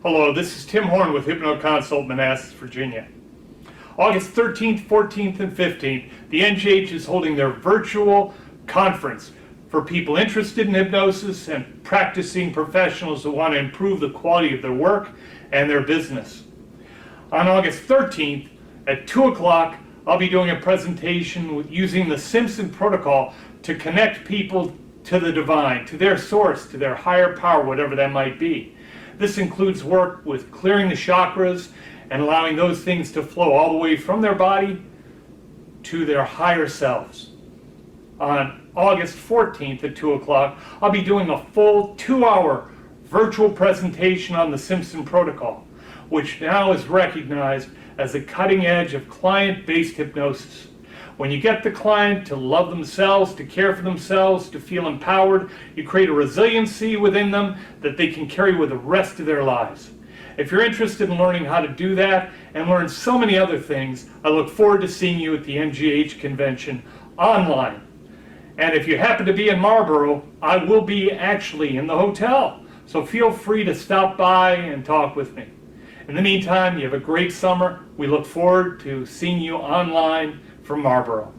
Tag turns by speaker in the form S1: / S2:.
S1: Hello, this is Tim Horn with HypnoConsult, Manassas, Virginia. August 13th, 14th, and 15th, the NGH is holding their virtual conference for people interested in hypnosis and practicing professionals who want to improve the quality of their work and their business. On August 13th at 2 o'clock, I'll be doing a presentation using the Simpson protocol to connect people to the divine, to their source, to their higher power, whatever that might be. This includes work with clearing the chakras and allowing those things to flow all the way from their body to their higher selves. On August 14th at 2 o'clock, I'll be doing a full 2-hour virtual presentation on the Simpson protocol, which now is recognized as the cutting edge of client-based hypnosis. When you get the client to love themselves, to care for themselves, to feel empowered, you create a resiliency within them that they can carry with the rest of their lives. If you're interested in learning how to do that and learn so many other things, I look forward to seeing you at the MGH convention online. And if you happen to be in Marlboro, I will be actually in the hotel. So feel free to stop by and talk with me. In the meantime, you have a great summer. We look forward to seeing you online from Marlboro.